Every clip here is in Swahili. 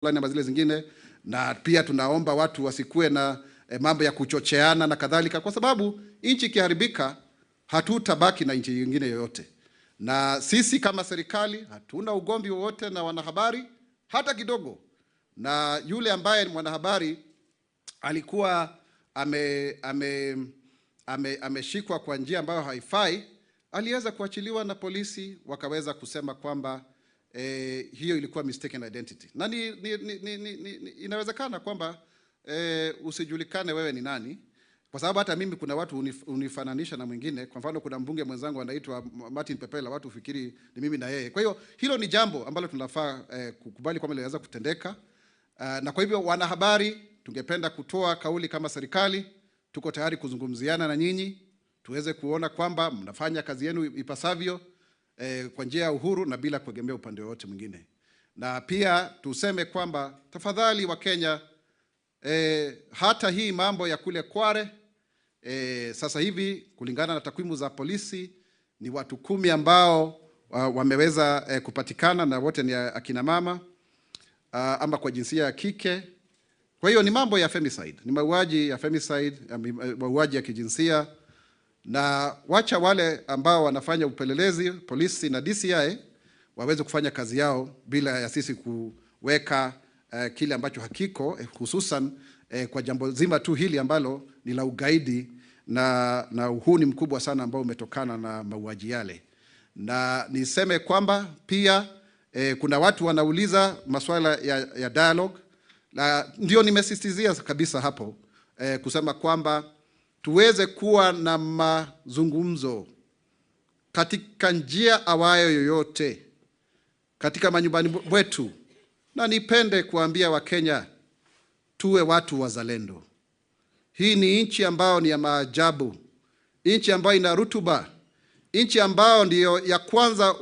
na zile zingine, na pia tunaomba watu wasikue na mambo ya kuchocheana na kadhalika, kwa sababu nchi ikiharibika hatutabaki na nchi nyingine yoyote. Na sisi kama serikali hatuna ugomvi wowote na wanahabari hata kidogo. Na yule ambaye ni mwanahabari alikuwa ameshikwa kwa njia ambayo haifai, aliweza kuachiliwa na polisi, wakaweza kusema kwamba hiyo ilikuwa mistaken identity. Na inawezekana kwamba usijulikane wewe ni nani, kwa sababu hata mimi kuna watu unifananisha na mwingine. Kwa mfano kuna mbunge mwenzangu anaitwa Martin Pepela, watu ufikiri ni mimi na yeye. Kwa hiyo hilo ni jambo ambalo tunafaa kukubali kwamba linaweza kutendeka. Na kwa hivyo wanahabari, tungependa kutoa kauli kama serikali, tuko tayari kuzungumziana na nyinyi, tuweze kuona kwamba mnafanya kazi yenu ipasavyo kwa njia ya uhuru na bila kuegemea upande wote mwingine. Na pia tuseme kwamba tafadhali wa Kenya, hata hii mambo ya kule Kware, sasa hivi kulingana na takwimu za polisi ni watu 10 ambao wameweza kupatikana, na wote ni akina mama ama kwa jinsia ya kike. Kwa hiyo ni mambo ya femicide, ni mauaji ya femicide, mauaji ya kijinsia. Na wacha wale ambao wanafanya upelelezi, polisi na DCI, waweze kufanya kazi yao bila ya sisi kuweka kile ambacho hakiko, hususan kwa jambo zima tu hili ambalo ni la ugaidi na uhuni mkubwa sana ambao umetokana na mauaji yale. Na niseme kwamba pia kuna watu wanauliza masuala ya dialogue, na ndio nimesisitizia kabisa hapo kusema kwamba tuweze kuwa na mazungumzo katika njia awayo yoyote katika manyumbani mwetu. Na nipende kuambia Wakenya tuwe watu wazalendo. Hii ni nchi ambayo ni ya maajabu, nchi ambayo ina rutuba, nchi ambayo ndiyo ya kwanza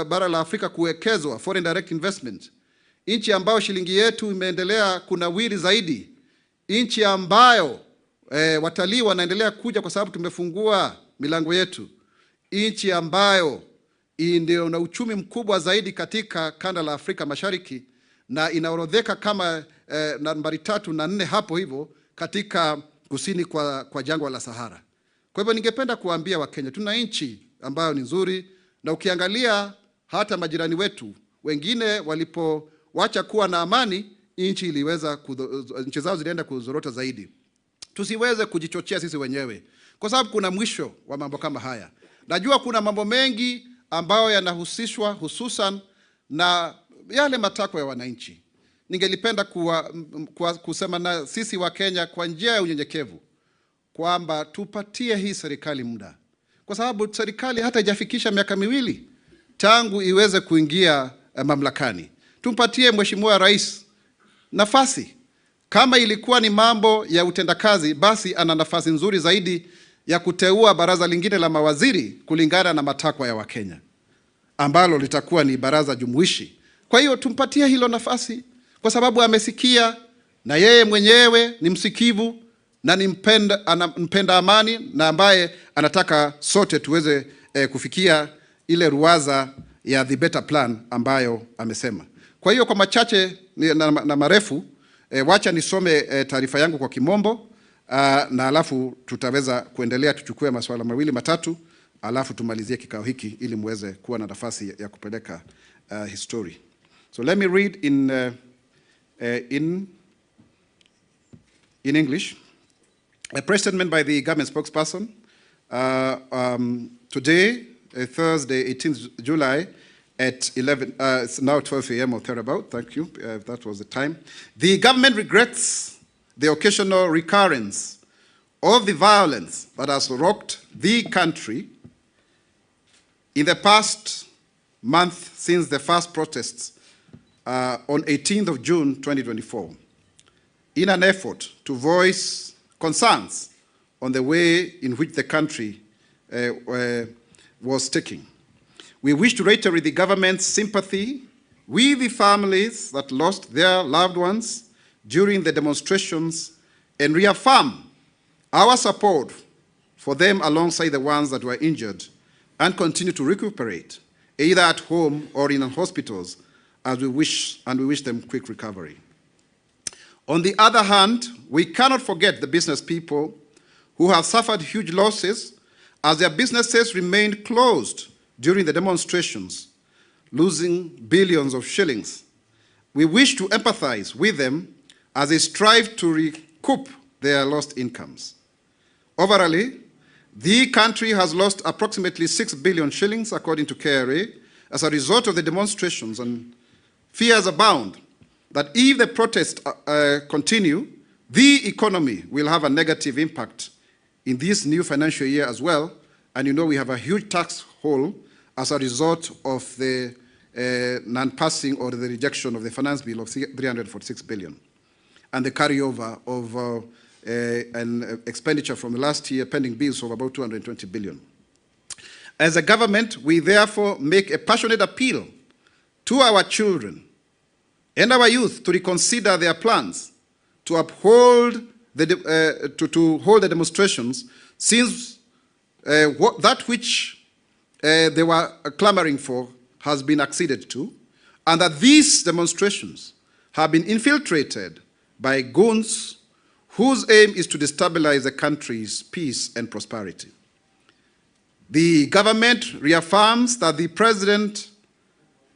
bara la Afrika kuwekezwa foreign direct investment, nchi ambayo shilingi yetu imeendelea kunawiri zaidi, nchi ambayo watalii wanaendelea kuja kwa sababu tumefungua milango yetu, nchi ambayo ndio na uchumi mkubwa zaidi katika kanda la Afrika Mashariki, na inaorodheka kama nambari 3 na 4 hapo hivyo katika kusini kwa jangwa la Sahara. Kwa hivyo ningependa kuambia Wakenya tuna nchi ambayo ni nzuri, na ukiangalia hata majirani wetu wengine walipowacha kuwa na amani, nchi zao zilienda kuzorota zaidi. Tusiweze kujichochea sisi wenyewe, kwa sababu kuna mwisho wa mambo kama haya. Najua kuna mambo mengi ambayo yanahusishwa hususan na yale matakwa ya wananchi. Ningelipenda kusema na sisi wa Kenya kwa njia ya unyenyekevu kwamba tupatie hii serikali muda, kwa sababu serikali hata haijafikisha miaka 2 tangu iweze kuingia mamlakani. Tumpatie Mheshimiwa Rais nafasi. Kama ilikuwa ni mambo ya utendakazi, basi ana nafasi nzuri zaidi ya kuteua baraza lingine la mawaziri kulingana na matakwa ya Wakenya, ambalo litakuwa ni baraza jumuishi. Kwa hiyo tumpatie hilo nafasi, kwa sababu amesikia, na yeye mwenyewe ni msikivu na anampenda amani, na ambaye anataka sote tuweze kufikia ile ruwaza ya the better plan ambayo amesema. Kwa hiyo kwa machache na marefu, wacha nisome taarifa yangu kwa Kimombo, na alafu tutaweza kuendelea, tuchukue masuala 2 matatu, alafu tumalizie kikao hiki ili muweze kuwa na nafasi ya kupeleka history. So let me read in English. A press statement by the government spokesperson today, Thursday, 18th July, at 11, it's now 12 a.m. or thereabout, thank you, if that was the time. The government regrets the occasional recurrence of the violence that has rocked the country in the past month since the first protests on 18th of June 2024, in an effort to voice concerns on the way in which the country was taking. We wish to reiterate the government's sympathy with the families that lost their loved ones during the demonstrations and reaffirm our support for them alongside the ones that were injured and continue to recuperate, either at home or in hospitals, as we wish them quick recovery. On the other hand, we cannot forget the business people who have suffered huge losses as their businesses remained closed during the demonstrations, losing billions of shillings. We wish to empathize with them as they strive to recoup their lost incomes. Overall, the country has lost approximately 6 billion shillings, according to KRA, as a result of the demonstrations, and fears abound that if the protests continue, the economy will have a negative impact in this new financial year as well. And you know we have a huge tax hole as a result of the non-passing or the rejection of the finance bill of 346 billion and the carryover of an expenditure from the last year, pending bills of about 220 billion. As a government, we therefore make a passionate appeal to our children and our youth to reconsider their plans to uphold to hold the demonstrations, since that which they were clamoring for has been acceded to, and that these demonstrations have been infiltrated by goons whose aim is to destabilize the country's peace and prosperity. The government reaffirms that the President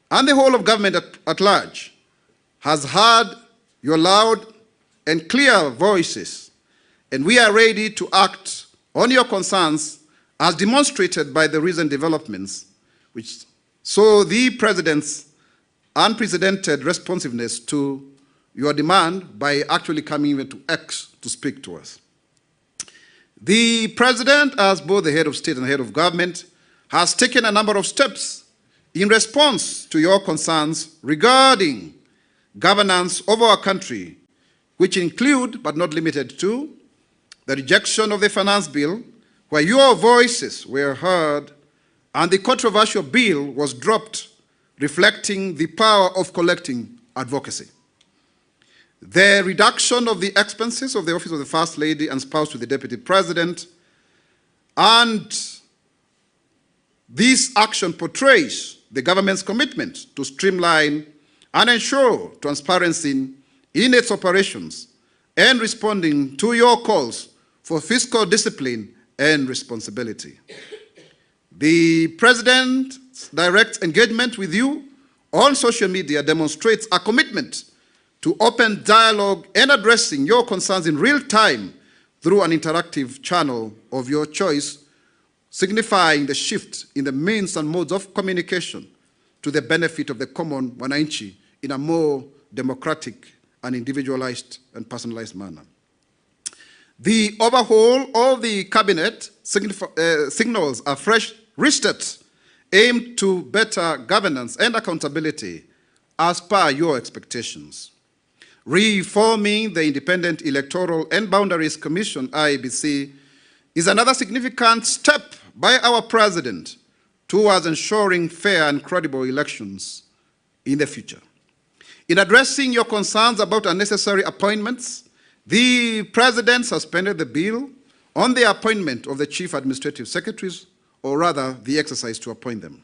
and the whole of government at large has heard your loud and clear voices, and we are ready to act on your concerns as demonstrated by the recent developments, which saw the President's unprecedented responsiveness to your demand by actually coming even to X to speak to us. The President, as both the head of state and head of government, has taken a number of steps in response to your concerns regarding governance of our country, which include, but not limited to, the rejection of the finance bill, where your voices were heard, and the controversial bill was dropped, reflecting the power of collecting advocacy. The reduction of the expenses of the office of the First Lady and spouse to the Deputy President, and this action portrays the government's commitment to streamline and ensure transparency in its operations and responding to your calls for fiscal discipline and responsibility. The President's direct engagement with you on social media demonstrates a commitment to open dialogue and addressing your concerns in real time through an interactive channel of your choice, signifying the shift in the means and modes of communication to the benefit of the common wananchi in a more democratic and individualized and personalized manner. The overhaul of the cabinet signals a fresh restart aimed to better governance and accountability as per your expectations. Reforming the Independent Electoral and Boundaries Commission, IEBC, is another significant step by our President towards ensuring fair and credible elections in the future. In addressing your concerns about unnecessary appointments, the President suspended the bill on the appointment of the Chief Administrative Secretaries, or rather the exercise to appoint them.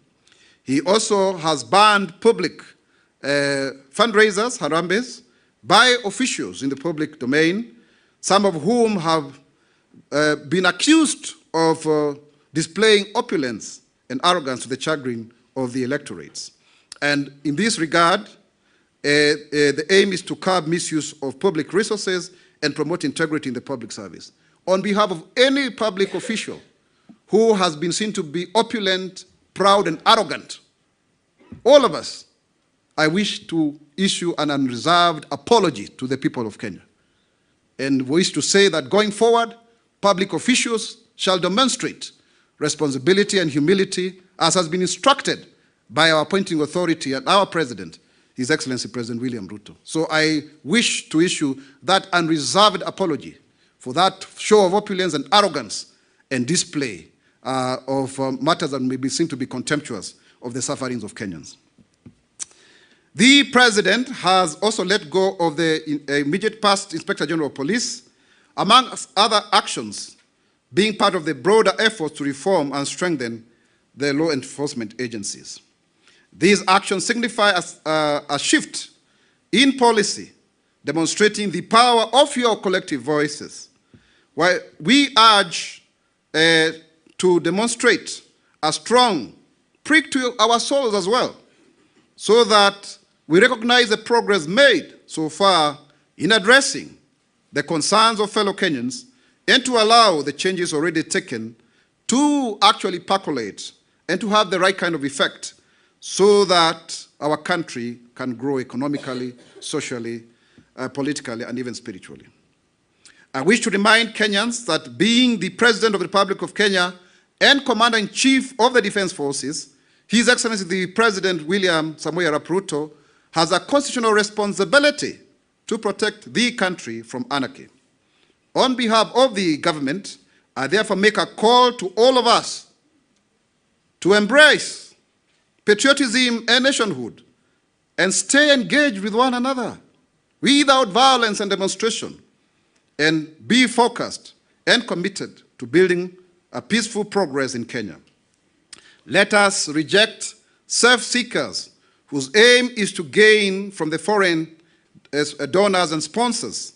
He also has banned public fundraisers, harambes, by officials in the public domain, some of whom have been accused of displaying opulence and arrogance to the chagrin of the electorates. And in this regard, the aim is to curb misuse of public resources and promote integrity in the public service. On behalf of any public official who has been seen to be opulent, proud, and arrogant, all of us, I wish to issue an unreserved apology to the people of Kenya, and wish to say that going forward, public officials shall demonstrate responsibility and humility as has been instructed by our appointing authority and our President, His Excellency President William Ruto. So I wish to issue that unreserved apology for that show of opulence and arrogance and display of matters that may be seen to be contemptuous of the sufferings of Kenyans. The President has also let go of the immediate past Inspector General of Police, among other actions, being part of the broader efforts to reform and strengthen the law enforcement agencies. These actions signify a shift in policy, demonstrating the power of your collective voices. While we urge to demonstrate a strong prick to our souls as well, so that we recognize the progress made so far in addressing the concerns of fellow Kenyans, and to allow the changes already taken to actually percolate and to have the right kind of effect, so that our country can grow economically, socially, politically, and even spiritually. I wish to remind Kenyans that being the President of the Republic of Kenya and Commander-in-Chief of the Defense Forces, His Excellency the President William Samoei Arap Ruto has a constitutional responsibility to protect the country from anarchy. On behalf of the government, I therefore make a call to all of us to embrace patriotism and nationhood and stay engaged with one another without violence and demonstration, and be focused and committed to building a peaceful progress in Kenya. Let us reject self-seekers whose aim is to gain from the foreign donors and sponsors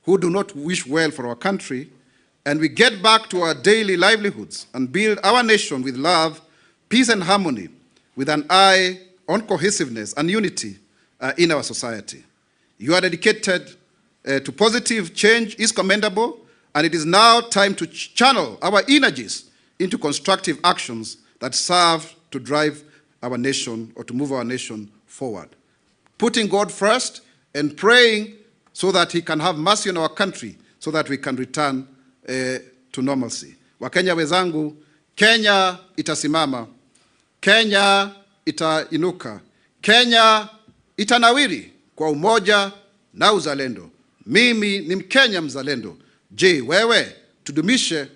who do not wish well for our country, and we get back to our daily livelihoods and build our nation with love, peace, and harmony, with an eye on cohesiveness and unity in our society. Your dedicated to positive change is commendable, and it is now time to channel our energies into constructive actions that serve to drive our nation, or to move our nation forward. Putting God first and praying so that He can have mercy on our country, so that we can return to normalcy. Wakenya wenzangu, Kenya itasimama, Kenya itainuka, Kenya itanawiri kwa umoja na uzalendo. Mimi ni Mkenya mzalendo. Je, wewe? Tudumishe